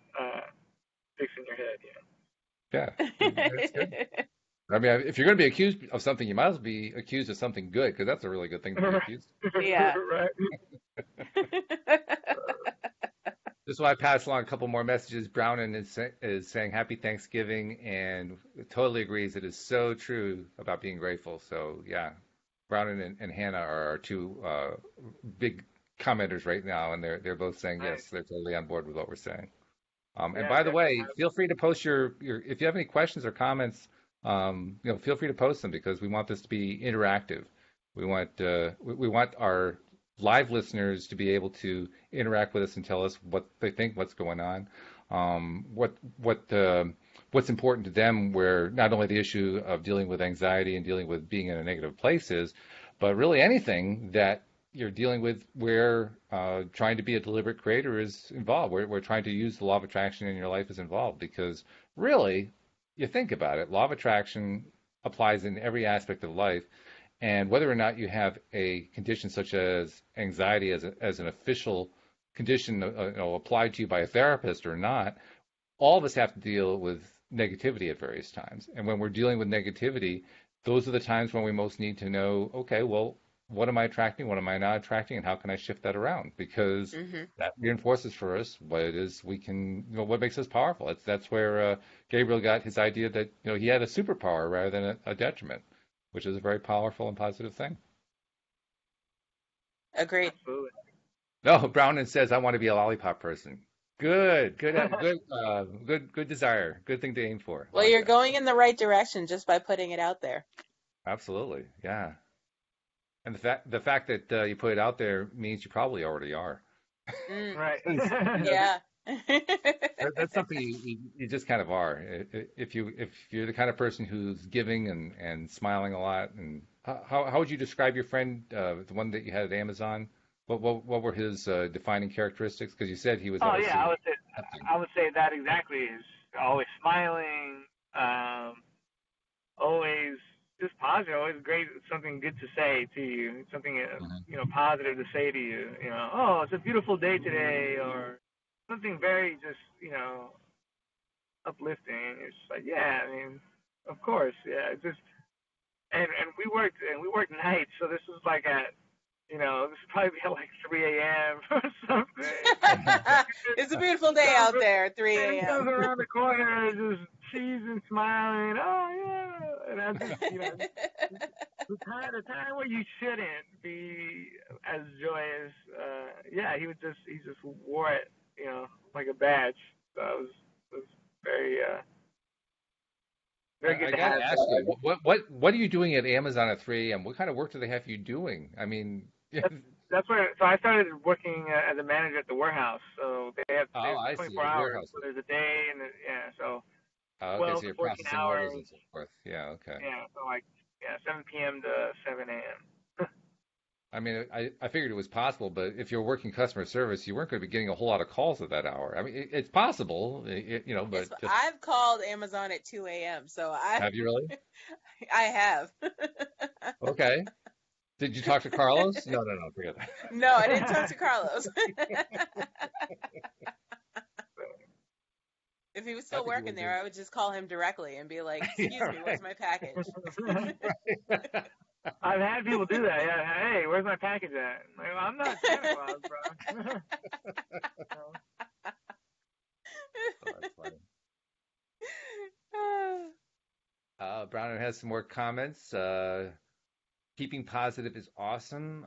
sticks in your head. Yeah, that's good. I mean, if you're going to be accused of something, you might as well be accused of something good, because that's a really good thing to be accused of. Yeah. Right. This is why I pass along a couple more messages. Brownon is saying Happy Thanksgiving and totally agrees. It is so true about being grateful. So, yeah, Brownon and Hannah are our two big commenters right now, and they're both saying Nice. yes, they're totally on board with what we're saying. And Yeah, by the way, definitely. feel free to post your if you have any questions or comments, feel free to post them, because we want this to be interactive. We want our live listeners to be able to interact with us and tell us what they think, what's going on, what's important to them, where not only the issue of dealing with anxiety and dealing with being in a negative place is, but really anything that you're dealing with where trying to be a deliberate creator is involved, where trying to use the law of attraction in your life is involved. Because really, you think about it, law of attraction applies in every aspect of life. And whether or not you have a condition such as anxiety as an official condition applied to you by a therapist or not, all of us have to deal with negativity at various times. And when we're dealing with negativity, those are the times when we most need to know, okay, well, what am I attracting? What am I not attracting? And how can I shift that around? Because Hmm. that reinforces for us what it is we can, what makes us powerful. That's where Gabriel got his idea that, he had a superpower rather than a detriment, which is a very powerful and positive thing. Agreed. Absolutely. No, Brownon says, I want to be a lollipop person. Good desire. Good thing to aim for. I Well, like you're that. going in the right direction just by putting it out there. Absolutely. Yeah. And the fact that you put it out there means you probably already are. Mm, Right. 'Cause, yeah. that's something you just kind of are. If you're the kind of person who's giving and smiling a lot. And how would you describe your friend, the one that you had at Amazon? What were his defining characteristics? Because you said he was Oh always yeah, accepting. I would say that exactly. Is always smiling, always just positive, always great, something good to say to you, something Mhm. positive to say to you. Oh, it's a beautiful day today, or something very just uplifting. It's like, yeah, I mean, of course, yeah. It's just and we worked nights, so this was like at this would probably be at like 3 a.m. or something. It's a beautiful day out there at 3 And he comes a.m. around the corner just cheesing, smiling. Oh yeah, and I just the time where you shouldn't be as joyous. Yeah, he just wore it, like a badge. So it was very very good I to got to have. ask you, what are you doing at Amazon at 3 a.m.? What kind of work do they have you doing? I mean, That's where. So I started working as a manager at the warehouse. So they have I see, 24 a hours. warehouse. So there's a day and yeah. So Okay, so 12 to you're 14 processing orders hours. and so forth. Yeah, okay. Yeah. So like 7 p.m. to 7 a.m. I mean, I figured it was possible, but if you're working customer service, you weren't going to be getting a whole lot of calls at that hour. I mean, it's possible, but just I've called Amazon at 2 a.m., so have you really? I have. Okay. Did you talk to Carlos? No, no, no, forget that. No, I didn't talk to Carlos. If he was I still think you working would there, do. I would just call him directly and be like, Yeah, "Excuse me, right. where's my package?" Right. I've had people do that. Yeah. Hey, where's my package at? Like, well, I'm not Santa Claus, bro. Oh, that's funny. Browner has some more comments. Keeping positive is awesome.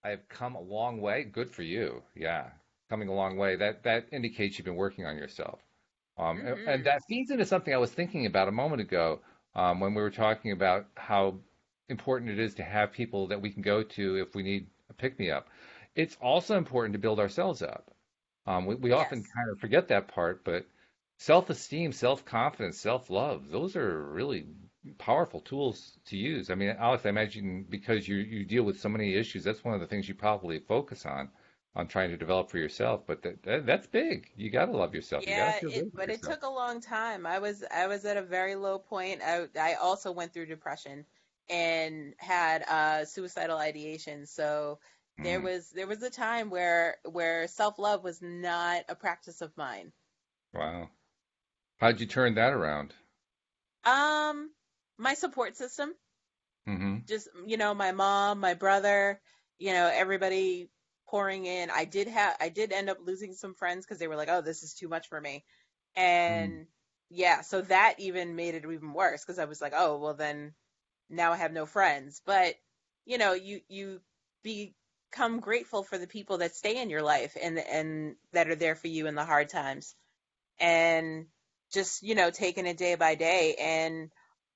I have come a long way. Good for you. Yeah, coming a long way. That indicates you've been working on yourself. And Hmm. that feeds into something I was thinking about a moment ago when we were talking about how important it is to have people that we can go to if we need a pick me up. It's also important to build ourselves up. We often Yes. kind of forget that part, but self-esteem, self-confidence, self-love, those are really powerful tools to use. I mean, Alex, I imagine because you deal with so many issues, that's one of the things you probably focus on trying to develop for yourself. But that's big. You got to love yourself. You got to Yeah, feel good about but it yourself. took a long time. I was at a very low point. I also went through depression and had suicidal ideation. So Mm, there was a time where self-love was not a practice of mine. wow. How'd you turn that around? Um, my support system, Hmm. just my mom, my brother, everybody pouring in. I did end up losing some friends because they were like, "Oh, this is too much for me." Mm, And yeah, so that even made it even worse because I was like, "Oh, well then now I have no friends." But you become grateful for the people that stay in your life and that are there for you in the hard times. And just, taking it day by day. And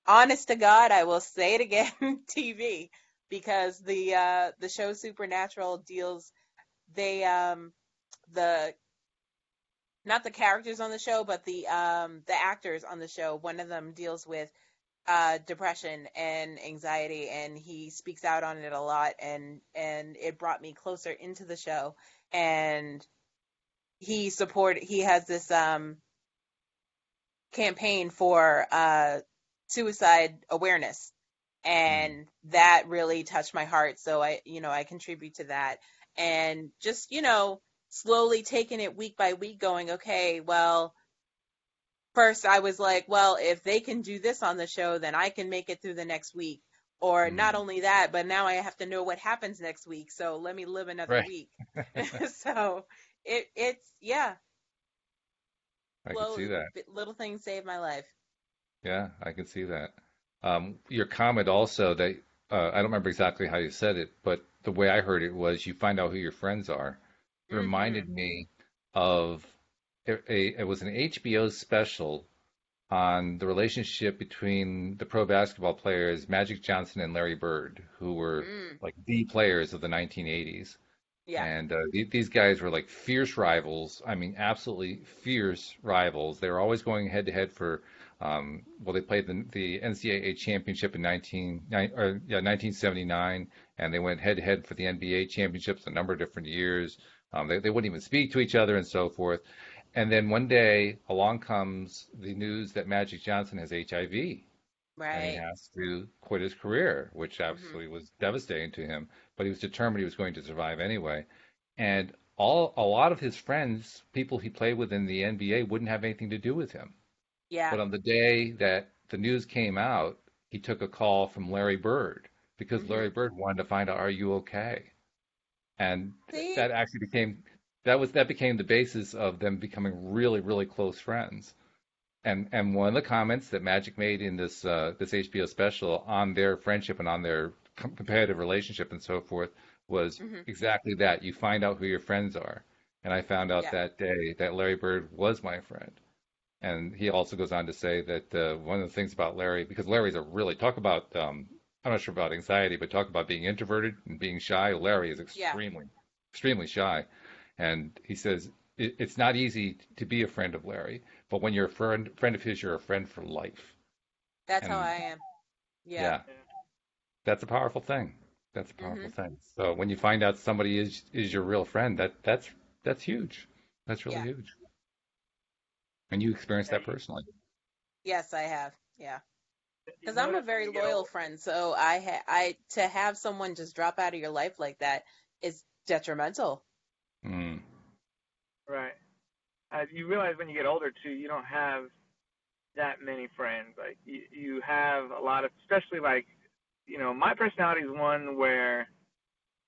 honest to God, I will say it again, TV, because the show Supernatural deals they the not the characters on the show, but the actors on the show. One of them deals with depression and anxiety, and he speaks out on it a lot, and it brought me closer into the show. And he has this campaign for suicide awareness, mm. and that really touched my heart. So I contribute to that, and just slowly taking it week by week, going, okay, well, first I was like, well, if they can do this on the show, then I can make it through the next week. Or not Mm. only that, but now I have to know what happens next week. So let me live another Right. week. So it's yeah, I could see that. little things save my life. Yeah, I can see that. Your comment also that I don't remember exactly how you said it, but the way I heard it was you find out who your friends are. It Hmm. reminded me of it was an HBO special on the relationship between the pro basketball players Magic Johnson and Larry Bird, who were Mm, like the players of the 1980s. yeah. And these guys were like fierce rivals. I mean, absolutely fierce rivals. They were always going head to head for, well, they played the NCAA championship in 1979, and they went head to head for the NBA championships a number of different years. They wouldn't even speak to each other and so forth. And then one day along comes the news that Magic Johnson has HIV and he Right. has to quit his career, which Hmm. absolutely was devastating to him. But he was determined he was going to survive anyway. And a lot of his friends, people he played with in the NBA, wouldn't have anything to do with him. Yeah. But on the day that the news came out, he took a call from Larry Bird because Larry Hmm. Bird wanted to find out, are you okay? And See? that actually became that became the basis of them becoming really, really close friends. And one of the comments that Magic made in this HBO special on their friendship and on their competitive relationship and so forth was Hmm. exactly that. You find out who your friends are. And I found out Yeah. that day that Larry Bird was my friend. And he also goes on to say that one of the things about Larry, because Larry's a really talk about I'm not sure about anxiety, but talk about being introverted and being shy. Larry is Yeah. extremely shy. And he says it's not easy to be a friend of Larry, but when you're a friend of his, you're a friend for life. That's how And I am. Yeah. yeah, that's a powerful thing. That's a powerful Hmm. thing. So when you find out somebody is your real friend, that's huge. That's really Yeah. huge. And you experienced Yeah, that personally. Yes, I have. Yeah. you Because I'm a notice when very you get loyal old. friend, so I to have someone just drop out of your life like that is detrimental. Mm, Right. You realize when you get older too, you don't have that many friends. Like you have a lot of, especially like my personality is one where,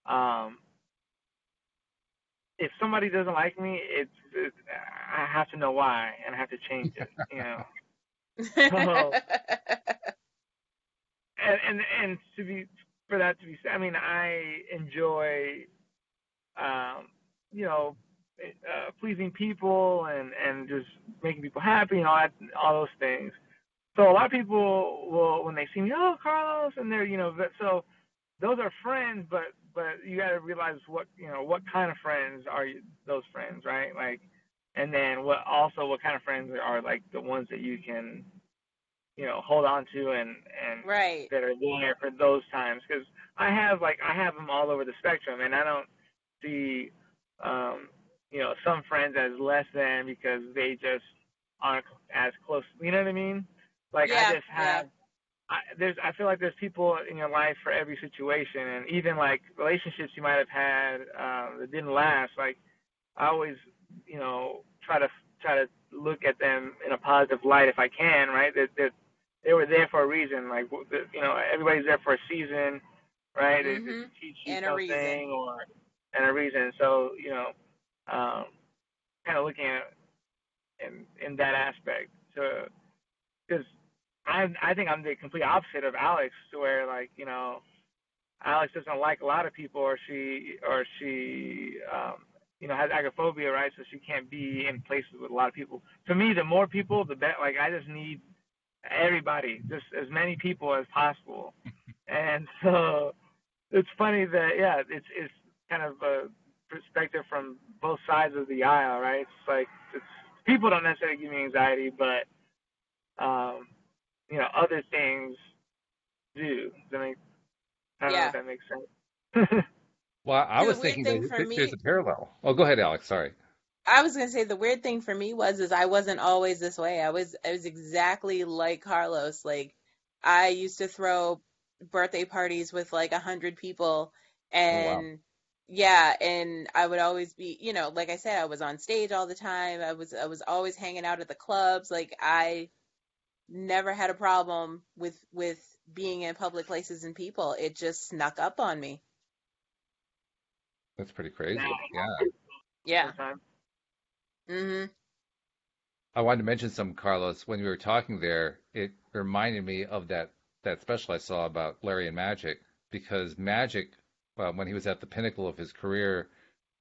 um, if somebody doesn't like me, I have to know why and I have to change it. So, and to be for that to be said, I mean, I enjoy, um, you know, pleasing people and just making people happy and all those things. So a lot of people will, when they see me, oh, Carlos, and they're, so those are friends, but you got to realize what kind of friends are those friends, right? Like, and then what kind of friends are like the ones that you can, hold on to and Right. that are there for those times. Because I have them all over the spectrum, and I don't see, some friends as less than because they just aren't as close. You know what I mean? Like I Yeah, just yeah. have I feel like there's people in your life for every situation, and even like relationships you might have had that didn't last. Like I always, try to look at them in a positive light if I can. Right? That they were there for a reason. Like everybody's there for a season, right? They Mhm. teach you And a reason. something and a reason. So um, kind of looking at in that aspect. So because I think I'm the complete opposite of Alyx, to where like Alyx doesn't like a lot of people, or she has agoraphobia, right? So she can't be in places with a lot of people. For me, the more people, the better. Like I just need everybody, just as many people as possible. And so it's funny that it's kind of a perspective from both sides of the aisle, right? It's like people don't necessarily give me anxiety, but um, other things do. I don't know if Yeah. that makes sense. Well, I See, the was weird thinking thing for that there's me, a parallel. Oh, go ahead, Alex. Sorry. I was gonna say the weird thing for me is I wasn't always this way. I was exactly like Carlos. Like I used to throw birthday parties with like 100 people, Oh, wow. and yeah, and I would always be, like I said, I was on stage all the time. I was always hanging out at the clubs. Like I never had a problem with being in public places and people. It just snuck up on me. That's pretty Nah, crazy. Yeah. Yeah. sometimes. Mhm. I wanted to mention some, Carlos. When we were talking there, it reminded me of that special I saw about Larry and Magic, because Magic, when he was at the pinnacle of his career,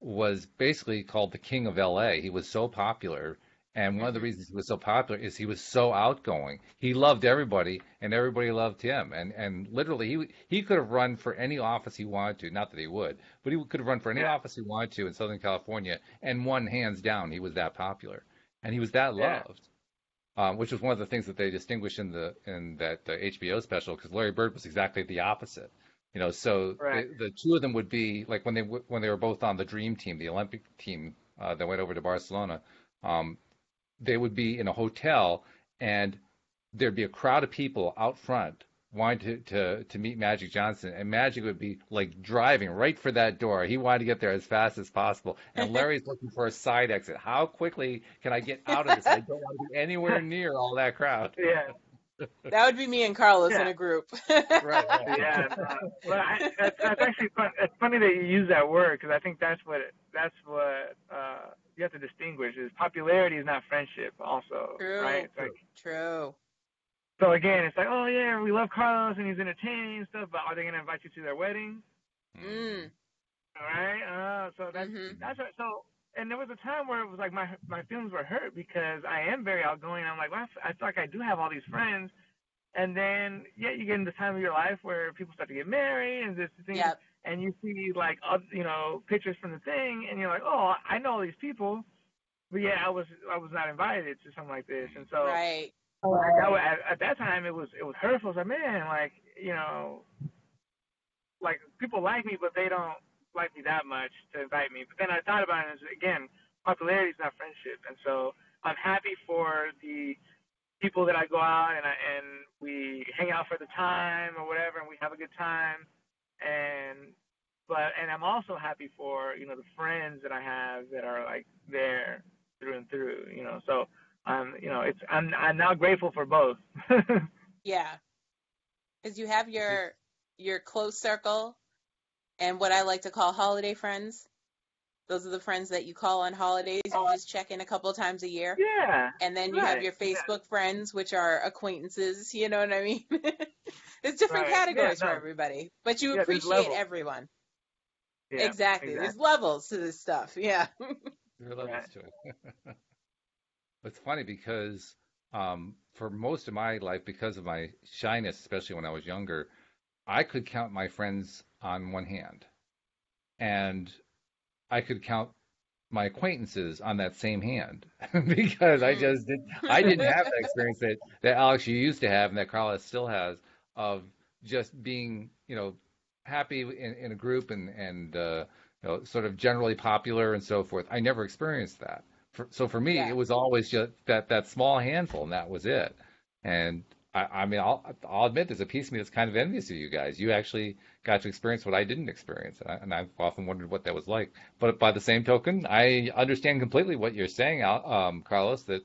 was basically called the King of LA. He was so popular, and one of the Mhm. reasons he was so popular is he was so outgoing. He loved everybody, and everybody loved him. And literally, he could have run for any office he wanted to. Not that he would, but he could have run for any Yeah, office he wanted to in Southern California and won hands down. He was that popular and he was that yeah, loved, which was one of the things that they distinguished in that HBO special, because Larry Bird was exactly the opposite. So right. the two of them would be like when they were both on the Dream Team, the Olympic team that went over to Barcelona. Um, they would be in a hotel, and there'd be a crowd of people out front wanting to meet Magic Johnson, and Magic would be like driving right for that door. He wanted to get there as fast as possible, and Larry's looking for a side exit. How quickly can I get out of this? I don't want to be anywhere near all that crowd. Yeah, That would be me and Carlos in yeah, a group. Right, yeah. right. No. But that's actually fun. It's funny that you use that word, because I think that's what you have to distinguish is popularity is not friendship. Also, right? True. It's like, True. so again, it's like, oh yeah, we love Carlos and he's entertaining and stuff, but are they gonna invite you to their wedding? Hmm. Mm. All right. So Mhm. that's right. So, and there was a time where it was like my feelings were hurt because I am very outgoing. I'm like, well, I feel like I do have all these friends, and then you get in the time of your life where people start to get married and this things, Yep. and you see like pictures from the thing, and you're like, oh, I know all these people, but yeah, I was not invited to something like this, and so. Right. At that time, it was hurtful. It's like, man, like like people like me, but they don't like me that much to invite me. But then I thought about it, and again, popularity is not friendship, and so I'm happy for the people that I go out and we hang out for the time or whatever, and we have a good time, and and I'm also happy for the friends that I have that are like there through and through, So I'm now grateful for both. Yeah. Because you have It's your your close circle and what I like to call holiday friends. Those are the friends that you call on holidays. You just check in a couple of times a year. Yeah, And then you have right. your Yeah, Facebook friends, which are acquaintances. You know what I mean? There's different right. Yeah, categories for no. everybody, but you Yeah, there's appreciate levels. everyone. Yeah, Exactly. There's exactly. levels to this stuff. Yeah. There are levels Right. to it. It's funny because for most of my life, because of my shyness, especially when I was younger, I could count my friends on one hand, and I could count my acquaintances on that same hand because Mm. I didn't have that experience that Alex you used to have and that Carla still has of just being happy in a group and sort of generally popular and so forth. I never experienced that. So for me, it Yeah. was always just that small handful, and that was it. And I mean, I'll admit there's a piece of me that's kind of envious of you guys. You actually got to experience what I didn't experience, and I've often wondered what that was like. But by the same token, I understand completely what you're saying, Carlos, that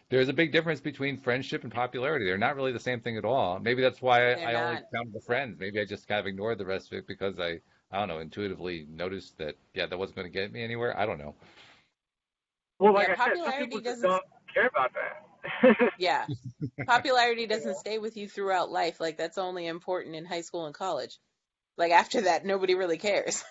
there's a big difference between friendship and popularity. They're not really the same thing at all. Maybe that's why They're I only not. counted the friends. Maybe I just kind of ignored the rest of it because I don't know, intuitively noticed that, yeah, that wasn't going to get me anywhere. I don't know. Well, like Yeah, I said, some people popularity just doesn't, don't care about that. yeah, popularity doesn't Yeah. stay with you throughout life. Like that's only important in high school and college. Like after that, nobody really cares.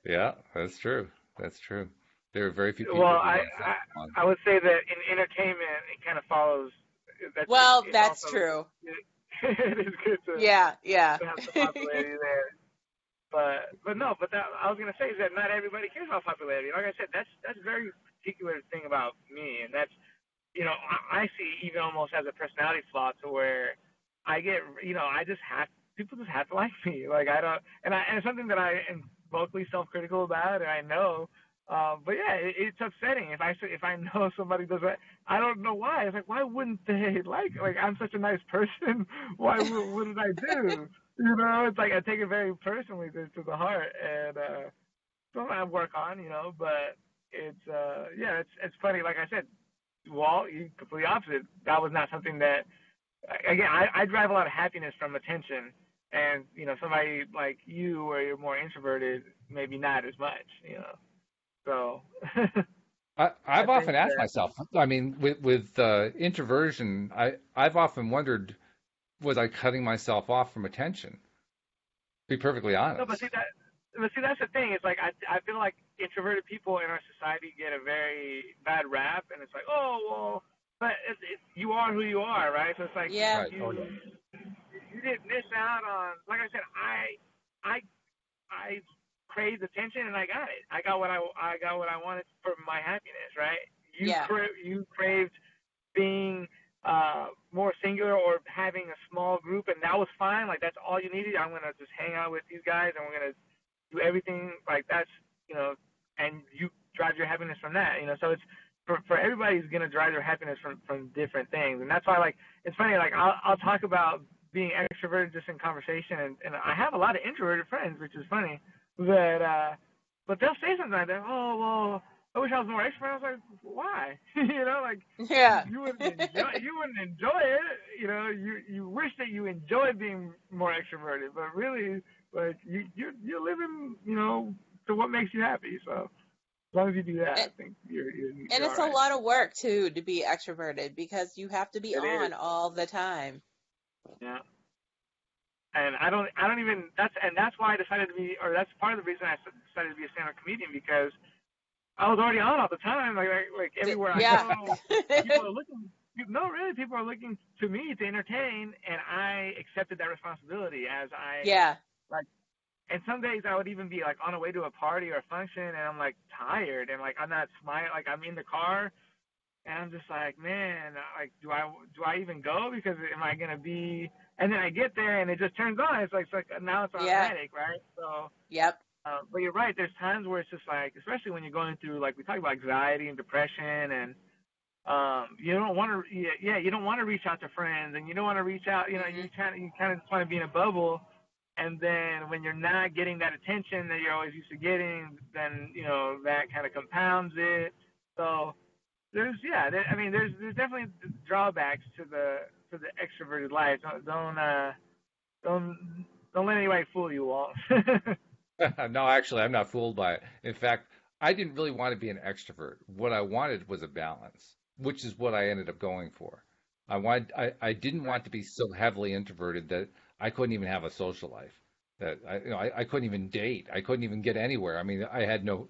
Yeah, that's true. That's true. There are very few people Well, who want to I on. I would say that in entertainment, it kind of follows. That's Well, it's that's also true. it is good Yeah, yeah. to have some popularity there. But no, but that I was gonna say is that not everybody cares about popularity. Like I said, that's a very particular thing about me, and that's I see even almost as a personality flaw to where I get I just have people just have to like me. Like I don't and it's something that I am vocally self-critical about, and I know. But yeah, it's upsetting if I know somebody does that. I don't know why. It's like why wouldn't they like I'm such a nice person. Why what did I do? It's like I take it very personally to the heart, and something I work on. But it's yeah, it's funny. Like I said, Walt, you completely opposite. That was not something that again I drive a lot of happiness from attention, and somebody like you where you're more introverted, maybe not as much. So I I've think often asked that myself, I mean, with introversion, I've often wondered, was I cutting myself off from attention? Be perfectly no, but honest. see that's the thing. It's like I feel like introverted people in our society get a very bad rap, and it's like well, but you are who you are, right? So it's like Yeah. Right. Oh, yeah. you didn't miss out on. Like I said, I I craved attention and I got it. I got what I wanted for my happiness, right? Yeah. You craved being more singular or having a small group, and that was fine. Like that's all you needed. I'm gonna just hang out with these guys, and we're gonna do everything. Like that's and you drive your happiness from that. So it's for everybody's gonna drive their happiness from different things, and that's why like it's funny. Like I'll talk about being extroverted just in conversation, and I have a lot of introverted friends, which is funny. But they'll say something like that. Oh well, I wish I was more extrovert. I was like, why? Like Yeah. you wouldn't enjoy it. You wish that you enjoyed being more extroverted, but really, like you're living, to what makes you happy. So as long as you do that, I And, think and you're all it's a right. lot of work too to be extroverted because you have to be It is, on all the time. yeah. And I don't even that's why I decided to be, or that's part of the reason I decided to be a stand-up comedian because I was already on all the time, like everywhere I Yeah. go, people are looking. No, really, people are looking to me to entertain, and I accepted that responsibility as I Yeah. like. And some days I would even be like on the way to a party or a function, and I'm like tired, and like I'm not smiling, like I'm in the car, and I'm just like, man, like do I even go because am I gonna be? And then I get there, and it just turns on. It's like now it's Yeah. automatic, right? So Yep. but you're right. There's times where it's just like, especially when you're going through, like we talk about anxiety and depression, and you don't want to, you don't want to reach out to friends, and you don't want to reach out. Hmm. You kind of just want to be in a bubble, and then when you're not getting that attention that you're always used to getting, then that kind of compounds it. So I mean, there's definitely drawbacks to the extroverted life. Don't don't let anybody fool you, Walt. No, actually, I'm not fooled by it. In fact, I didn't really want to be an extrovert. What I wanted was a balance, which is what I ended up going for. I didn't Right. want to be so heavily introverted that I couldn't even have a social life. That I couldn't even date. I couldn't even get anywhere. I mean, I had no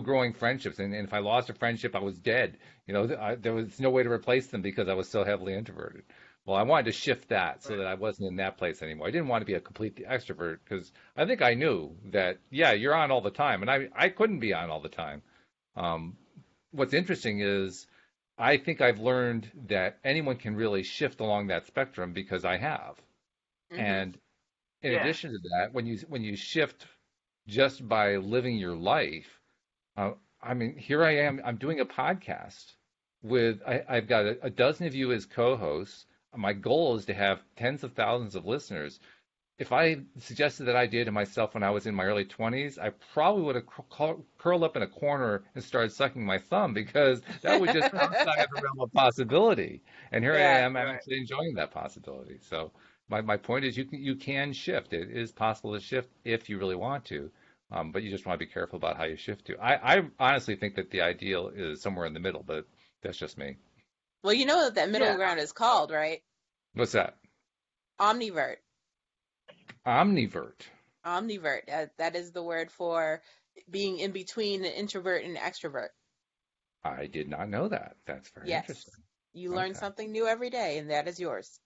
growing friendships, and if I lost a friendship, I was dead. There was no way to replace them because I was so heavily introverted. Well, I wanted to shift that so Right. that I wasn't in that place anymore. I didn't want to be a complete extrovert because I think I knew that, yeah, you're on all the time, and I couldn't be on all the time. Um, what's interesting is I think I've learned that anyone can really shift along that spectrum because I have. Mhm. And in Yeah. addition to that, when you shift just by living your life, I mean, here I am. I'm doing a podcast I've got a dozen of you as co-hosts. My goal is to have tens of thousands of listeners. If I suggested that idea to myself when I was in my early 20s, I probably would have curled up in a corner and started sucking my thumb because that was just outside of the realm of possibility. And here I Yeah. am Right. actually enjoying that possibility. So my point is you can shift. It is possible to shift if you really want to. But you just want to be careful about how you shift to. I honestly think that the ideal is somewhere in the middle, but that's just me. Well, you know what that middle Yeah. ground is called, right? What's that? Omnivert. Omnivert. Omnivert. That is the word for being in between an introvert and an extrovert. I did not know that. That's very interesting. Yes. You learn Okay. something new every day, and that is yours.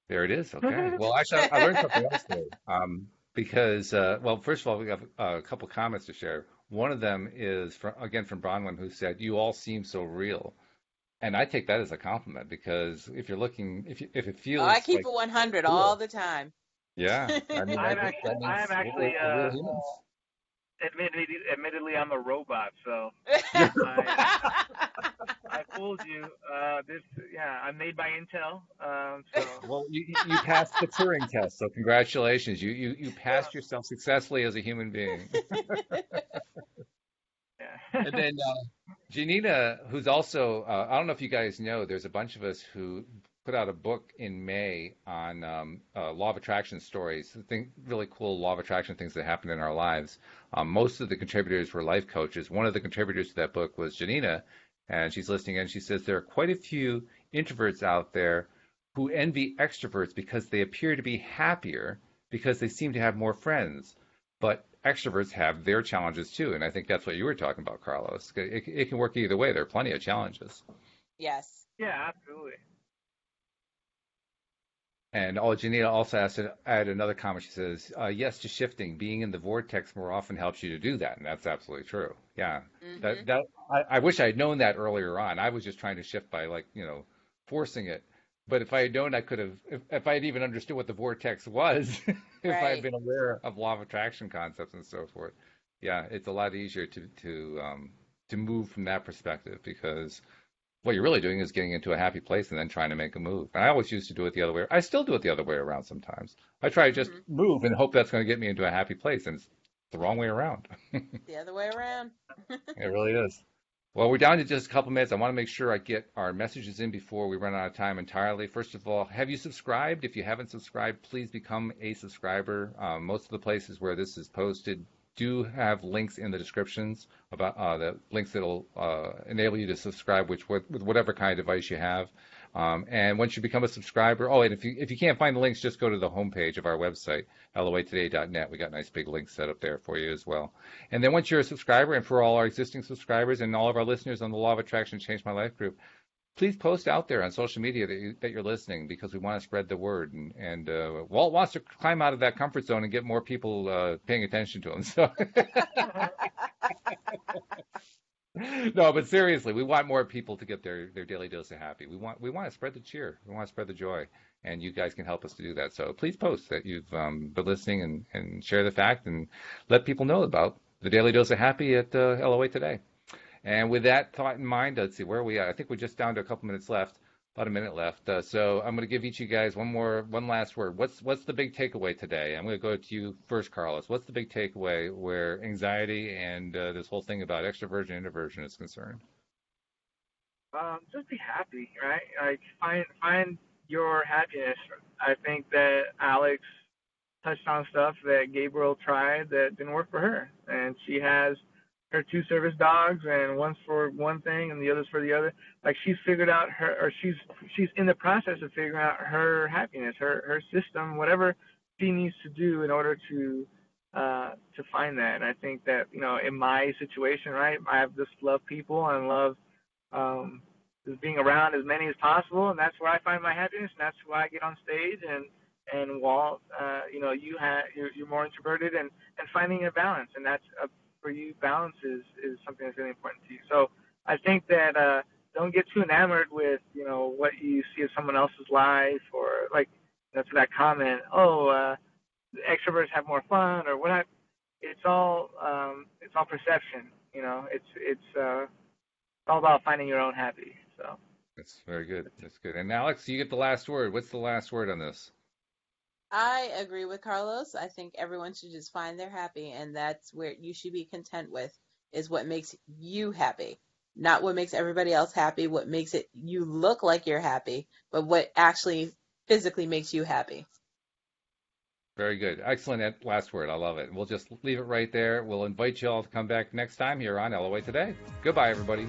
There it is. Okay. Well, actually, I learned something else today. Because, well, first of all, we have a couple comments to share. One of them is again from Bronwyn, who said, "You all seem so real," and I take that as a compliment because if you're looking, if it Oh, I feels keep like it 100 all real, the time. yeah, I mean, that I'm means actually we're real humans. admittedly I'm a robot, so You're I I fooled you. This yeah, I'm made by Intel. So Well, you passed the Turing test, so congratulations. You passed yourself successfully as a human being. yeah. And then Janina, who's also, I don't know if you guys know, there's a bunch of us who put out a book in May on law of attraction stories, really cool law of attraction things that happen in our lives. Most of the contributors were life coaches. One of the contributors to that book was Janina, and she's listening in. She says there are quite a few introverts out there who envy extroverts because they appear to be happier because they seem to have more friends. But extroverts have their challenges too, and I think that's what you were talking about, Carlos. It can work either way. There are plenty of challenges. Yes. Yeah, absolutely. And oh, Janina also has to add another comment. She says, "Yes to shifting. Being in the vortex more often helps you to do that," and that's absolutely true. Yeah, Hmm. I wish I had known that earlier on. I was just trying to shift by forcing it. But if I had known, I could have. If I had even understood what the vortex was, if I had Right. been aware of law of attraction concepts and so forth, yeah, it's a lot easier to move from that perspective because what you're really doing is getting into a happy place and then trying to make a move. And I always used to do it the other way. I still do it the other way around sometimes. I try to just Hmm. move and hope that's going to get me into a happy place, and it's the wrong way around. The other way around. It really is. Well, we're down to just a couple minutes. I want to make sure I get our messages in before we run out of time entirely. First of all, have you subscribed? If you haven't subscribed, please become a subscriber. Most of the places where this is posted do have links in the descriptions about the links that'll enable you to subscribe, with whatever kind of device you have. And once you become a subscriber, oh, and if you can't find the links, just go to the homepage of our website, loatoday.net. We got nice big links set up there for you as well. And then once you're a subscriber, and for all our existing subscribers and all of our listeners on the Law of Attraction Change My Life group, please post out there on social media that you're listening because we want to spread the word. And Walt wants to climb out of that comfort zone and get more people paying attention to him. So no, but seriously, we want more people to get their daily dose of happy. We want to spread the cheer. We want to spread the joy, and you guys can help us to do that. So please post that you've been listening and share the fact and let people know about the daily dose of happy at LOA today. And with that thought in mind, let's see where are we at. I think we're just down to a couple minutes left, about a minute left. So I'm going to give each of you guys one last word. What's the big takeaway today? I'm going to go to you first, Carlos. What's the big takeaway where anxiety and this whole thing about extroversion and introversion is concerned? Just be happy, right? Like find your happiness. I think that Alyx touched on stuff that Gabriel tried that didn't work for her, and she has her two service dogs, and one's for one thing and the other's for the other. Like she's figured out her, or she's in the process of figuring out her happiness, her system, whatever she needs to do in order to find that. And I think that in my situation, right, I just love people and love just being around as many as possible, and that's where I find my happiness, and that's why I get on stage. And Walt, you're more introverted, and finding a balance, and that's for you. Balance is something that's really important to you. So I think that don't get too enamored with what you see of someone else's life, or like that's that comment. Oh, extroverts have more fun, or what? It's all perception. It's all about finding your own happy. So That's very good. That's good. And Alex, you get the last word. What's the last word on this? I agree with Carlos. I think everyone should just find their happy, and that's where you should be content with, is what makes you happy. Not what makes everybody else happy, what makes it you look like you're happy, but what actually physically makes you happy. Very good. Excellent last word. I love it. We'll just leave it right there. We'll invite you all to come back next time here on LOA Today. Goodbye, everybody.